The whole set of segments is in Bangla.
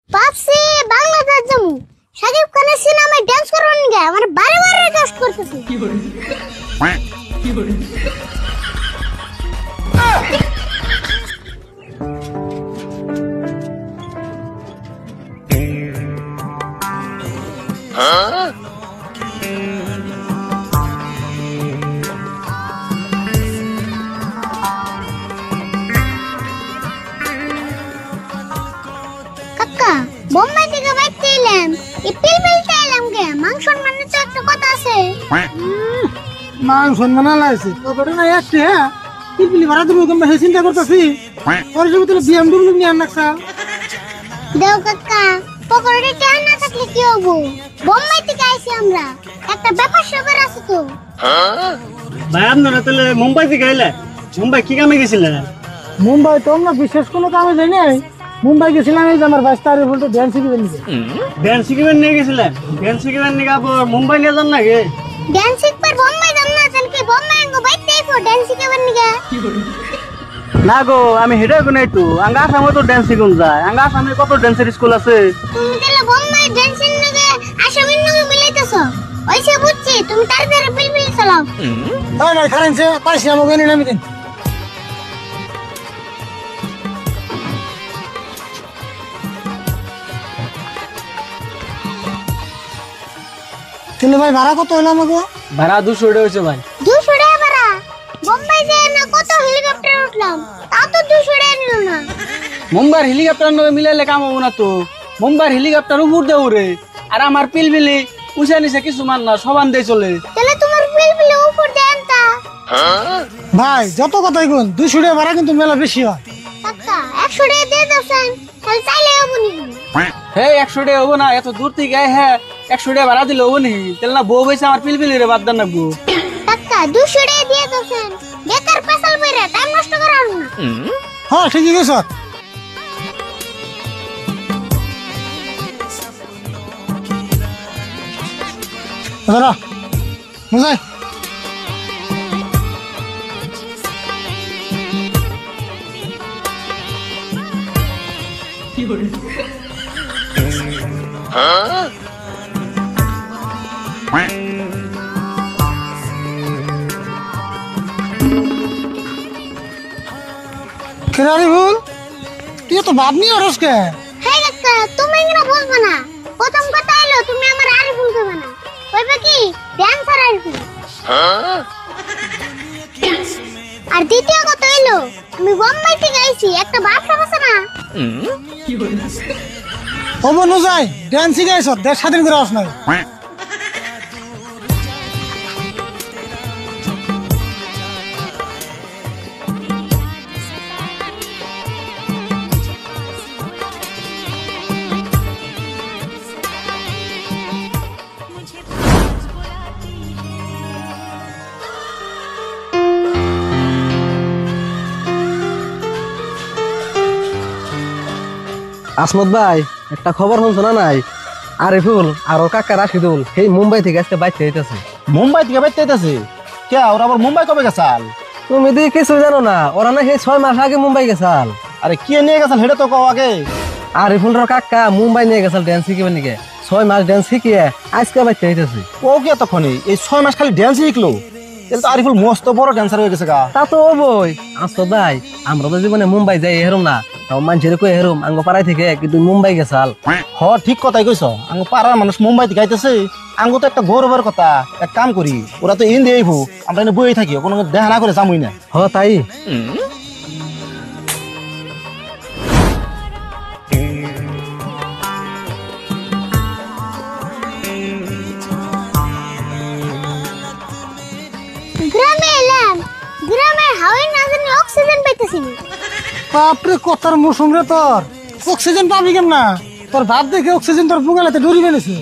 ভাবছি বাংলাদেশ যাবো, শাকিব খানের সিনেমায় ডান্স করবার নিয়ে আমার বারে বারে রিকোয়েস্ট করতেছি। কাকা বোম্বাই থেকে বাইতে এলাম, এই পিলপিলতে এলাম কে? মাংসর মানে তো একটা কথা আছে। মাংস মানা লাগছে তো বড় না একটি। হ্যাঁ পিলপিলি ভাড়া দেবো তোমরা সেই চিন্তা করতেছি। পরে যাবো তাহলে বিএমডব্লিউ নিয়ে আনলাক্সা। দেও কাকা, পকোড়া কে না থাকলে কি হবো? বোম্বাই থেকে আইছি আমরা, একটা ব্যাপার স্যাপার আছে তো। ভাই আপনারা তাহলে মুম্বাই থেকে এলে? মুম্বাই কি কামে গেছিলেন? মুম্বাই তো আমরা বিশেষ কোনো কামে যাই নাই। মুম্বাই গেছিলাম এই যে আমার 22 তারিখ বলতে ড্যান্স শিখিবেন নিয়ে। ড্যান্স শিখিবেন নিয়ে গেছিলেন? ড্যান্স শিখিবেন নিয়ে আবার মুম্বাই নিয়ে যান নাকি? ডান্স শিখবার বোম্বাই যাম না, জান কি বোম্বাই আঙ্গো বাইতে আইবো ডান্স শিখাবার নিয়ে। না গো, আমি হেডে কোনে একটু আঙ্গা আসামে তো ড্যান্স শিখুন যায়। আঙ্গা আসামে কত ড্যান্সের স্কুল আছে। তুমি তাহলে বোম্বাই ডান্সের নিয়ে আসামের নিয়ে মিলাইতেছো। ওইসে বুঝছি, তুমি তাড়াতাড়ি পিলপিল চালাও। তাই না খারেনছে পাইছি আমাকে নিয়ে নামি দিন। তাহলে ভাই ভাড়া কত হলো আমাকে? ভাড়া 200 টাকা হয়েছে ভাই। 200 টাকা ভাড়া? বোম্বাই যায় না কত হেলিকপ্টার উঠলাম, তাও তো 200 টাকা নিল না। মুম্বাইয়ের হেলিকপ্টার নয় মিলাইলে কাম হবো না তো। মুম্বাইয়ের হেলিকপ্টার উপর দিয়ে উড়ে, আর আমার পিলপিলি উঁচা নিচে কিছু মান না, সবান দিয়ে চলে। তাহলে তোমার পিলপিল উপর দেন তা। ভাই যত কথাই কোন 200 টাকা ভাড়া কিন্তু মেলা বেশি হয়। কাকা 100 টাকা দিয়ে দাওছেন, তাহলে চাইলে হবো নি? হে 100 টাকা হবো না, এত দূর থেকে হ্যাঁ 100 টাকা ভাড়া দিলে হবো নি? তাহলে না বউ বসে আমার পিলপিলি রে বাদ দেন না গো। কাকা 200 টাকা দিয়ে দাওছেন, বেকার পেছাল বইরা টাইম নষ্ট করার না। হ্যাঁ ঠিকই গেছ। দাদা বুঝাই কেরারি ভুল তুই তো ভাব নিয়ে আরস কে? হ্যাঁ কাকা, তুমি এগুলো বলবে না। প্রথম কথা হলো তুমি আমার আরিফুল কইবে না, কইবে কি ড্যান্সার আরিফুল। আর দ্বিতীয় কথা হলো আমি বোম্বাই থেকে আইছি, একটা ব্যবসা আছে না। ও মনু যাই ড্যান্স শিখাইছ দেশ স্বাধীন করে আস নাই। আসমত ভাই একটা খবর শুনছো না নাই? আরিফুল আর ওর কাকা রাশিদুল সেই মুম্বাই থেকে আজকে বাইতে হইতেছে। মুম্বাই থেকে বাইতে আইতাছে কে? ওরা আবার মুম্বাই কবে গেছাল? তুমি দিয়ে কিছু জানো না? ওরা না সেই 6 মাস আগে মুম্বাই গেছাল। আরে কি নিয়ে গেছাল হেটা তো কও আগে। আরিফুল আর কাকা মুম্বাই নিয়ে গেছাল ড্যান্স শিখিবার নিকে। 6 মাস ড্যান্স শিখিয়ে আজকে বাইতে হইতেছে। ও কি এতক্ষণে এই 6 মাস খালি ড্যান্স শিখলো? তাহলে তো আরিফুল মস্ত বড় ড্যান্সার হয়ে গেছে গা। তা তো হবই। আসমত ভাই আমরা তো জীবনে মুম্বাই যাই হেরুম না, তাও মানুষের কই হেরুম আঙ্গ পাড়ায় থেকে কিন্তু মুম্বাই গেছাল। হ ঠিক কথাই কইছ। আঙ্গ পাড়ার মানুষ মুম্বাই থেকে আইতেছে, আঙ্গ তো একটা গৌরবের কথা। এক কাম করি, ওরা তো ইন্ডিয়া আইবো, আমরা এনে বই থাকি, কোনো দেখা না করে যামই না। হ তাই। গ্রামে এলাম, গ্রামের হাওয়ায় না জানি অক্সিজেন পাইতেছি না। বাপরে কথার মৌসুম রে তোর, অক্সিজেন পাবি কেম না? তোর ভাব দেখে অক্সিজেন তোর বুগালাতে ডরি বেনেছে।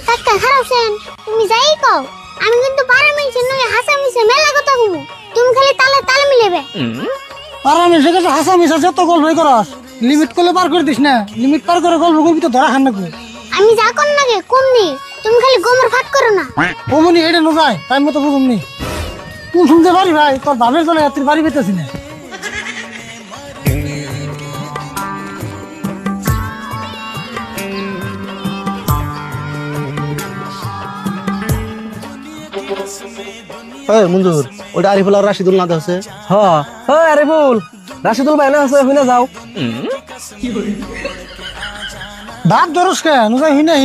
কাকা খারাপ সেন, তুমি যাই কও, আমি কিন্তু পারে মিলছে নয় হাসা মিশে মেলা কথা কমু। তুমি খালি তালে তালে মিলেবে। আর আমি সে কাছে হাসা মিশা যত গল্পই করস, লিমিট করলে পার করে দিস না। লিমিট পার করে গল্প করবি তো ধরা খান না। আমি যা কোন নাগে কম নি, তুমি খালি গোমর ফাট করো না। ওমনি এটা ন যায় টাইম মতো বুঝুম নি। কোন শুনতে পারি ভাই তোর ভাবের চলে রাত্রি বাড়ি পেতেছি না। এই মঞ্জুর ওটা আরিফুল আর রাশিদুল না দেছে হ হ আরে ফুল রাশিদুল ভাই না আছে হইনা যাও ভাত ধরস কে নুজাই হই নাই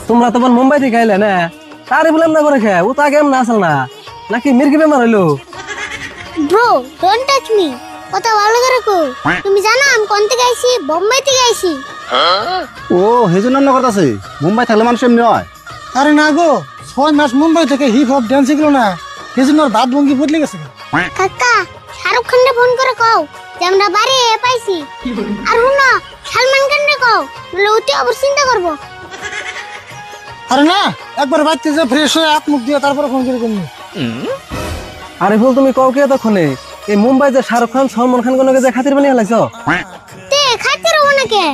তোমরা তো মুম্বাই থেকে আইলে না তারে বললাম না করে খে ও তো আগে এমন আসল না নাকি মির্গি বেমার হইলো ব্রো ডোন্ট টাচ মি কথা ভালো করে কো তুমি জানো আমি কোন থেকে আইছি বোম্বাই থেকে আইছি ও হেজন না করতেছে মুম্বাই থাকলে মানুষ এমনি হয় আরে না গো 6 মাস মুম্বাই থেকে হিপ হপ ডান্স শিখলো না সেজন্য ওর ভাত ভঙ্গি বদলে গেছে কাকা শাহরুখ খানকে ফোন করে কও যে আমরা বাড়ি পাইছি আর হুনা সালমান খানকে কও বলে ওতে আবার চিন্তা করব আরে না একবার বাচ্চা যে ফ্রেশ হয়ে হাত মুখ দিয়ে তারপরে ফোন করে করবো আরে ফুল তুমি কও কে তখনে এই মুম্বাই যে শাহরুখ খান সলমান খান কোনকে যে খাতির বানিয়ে হালাইছো তে খাতির হবো নাকি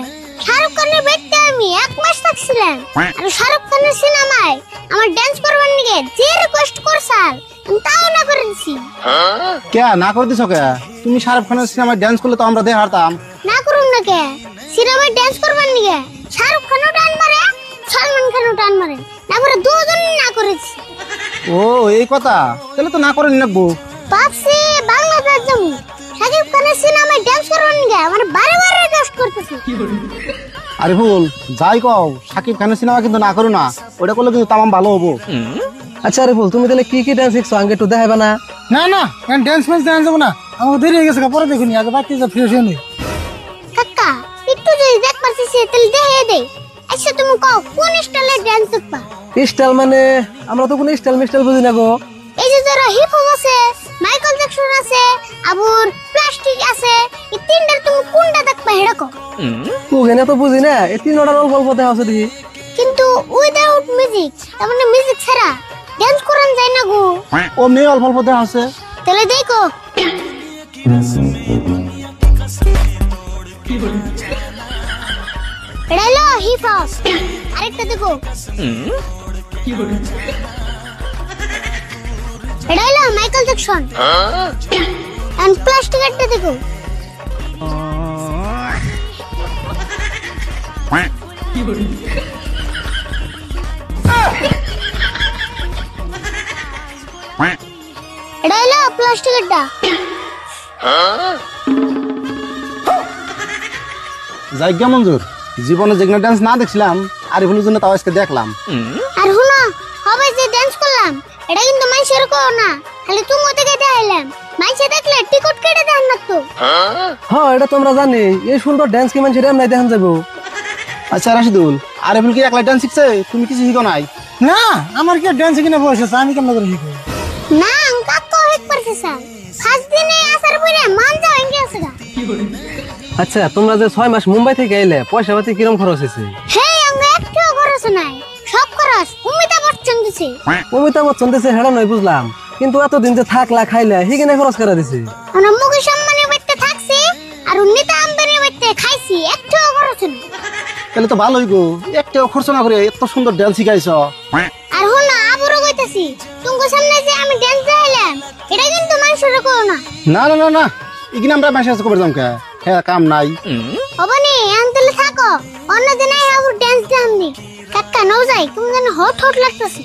শাহরুখ খানের বেডতে আমি 1 মাস থাকছিলাম আর শাহরুখ খানের সিনেমায় আমার ডান্স করবার নিকে যে রিকোয়েস্ট করছাল আমি তাও না করে দিছি কে না করে দিছ কে তুমি শাহরুখ খানের সিনেমায় ডান্স করলে তো আমরা দেখে হারতাম না করুম না কে সিনেমায় ডান্স করবার নিকে শাহরুখ খানও টান মারে সলমান খানও টান মারে না করে দুজন না করেছি ও এই কথা তাহলে তো না করে নিলাকবো ভাবছি বাংলাদেশ যাবো শাকিব খানের সিনেমায় ডান্স করবার নিকে আমার বারে বারে রিকোয়েস্ট করতেছে আরিফুল যাই কও শাকিব খানের সিনেমা কিন্তু না করো না ওটা করলে কিন্তু তামাম ভালো হবো আচ্ছা আরে ফুল তুমি তাহলে কি কি ডান্স শিখছো আগে একটু দেখাবে না না না ডান্স ম্যান্স দেখান যাবো না আমার দেরি হয়ে গেছে পরে দেখুনি আগে বাচ্চা যে ফ্রেশ হয়ে নেই কাকা একটু যদি দেখ পারছিস তাহলে দেখে দে আচ্ছা তুমি কও কোন স্টাইলের ডান্স শিখবা স্টাইল মানে আমরা তো কোনো স্টাইল মিস্টাইল বুঝি না গো এই যে যারা হিপ হপ আছে মাইকেল জ্যাকসন আছে আবার প্লাস্টিক আছে এই তিনটার তুমি কোনটা দেখবা হেডা কও ওখানে তো বুঝি না এই তিন অর্ডার গল্প দেখা আছে দেখি কিন্তু উইদাউট মিউজিক তার মানে মিউজিক ছাড়া ডান্স করান যায় না গো ও মেয়ে অল্প অল্প দেখা আছে তাহলে দেখো রেলো হিপ হপ আরেকটা দেখো রেলো মাইকেল জ্যাকসন এন্ড প্লাস্টিক একটা দেখো রেলো প্লাস্টিক একটা জায়গা মঞ্জুর জীবনে যেগুলো ডান্স না দেখছিলাম আরিফুলের জন্য তাও আজকে দেখলাম আর হুনো হবে যে ডান্স করলাম এটা কিন্তু মানুষের কো না খালি তুমি ওদিকে দেখাইলাম মানুষে দেখলে টিকট কেটে দেন না তো হ্যাঁ এটা তোমরা জানি এই সুন্দর ডান্স কি মানুষের এমনি দেখান যাবো আচ্ছা রাশিদুল আরিফুল কি একলা ডান্স শিখছে তুমি কিছু শিখো নাই না আমার কি ডান্স কিনে বয়স আছে আমি কেমন করে শিখবো না কাকো হেক পারছে স্যার ফার্স্ট দিনে আসার পরে মান যাও এঙ্গে আছে গা আচ্ছা তোমরা যে 6 মাস মুম্বাই থেকে আইলে পয়সা পাতি কিরম খরচ হয়েছে হে আমরা একটু খরচ নাই সব খরচ অমিতাভ বচ্চন দিছে অমিতাভ বচ্চন দিছে হেডা নয় বুঝলাম কিন্তু এতদিন যে থাকলা খাইলা হিগিনে খরচ করে দিছে আমরা মুকেশ আম্বানির বাড়িতে থাকছি আর অমিতা আম্বানির বাড়িতে খাইছি একটু খরচ নাই তাহলে তো ভালোই গো একটাও খরচ না করে এত সুন্দর ডান্স শিখাইছ আর হুনো আবারও কইতাছি তোমার সামনে যে আমি ডান্স দেখাইলাম এটা কিন্তু মানুষের কো না না না না না ইগিন আমরা মেসেজ করে যাম কে হ্যাঁ কাম নাই অবনি আনতলে থাকো অন্য দিন আবার ডান্স দেখামনি কাকা নাও যাই তুমি যেন হট হট লাগতেছে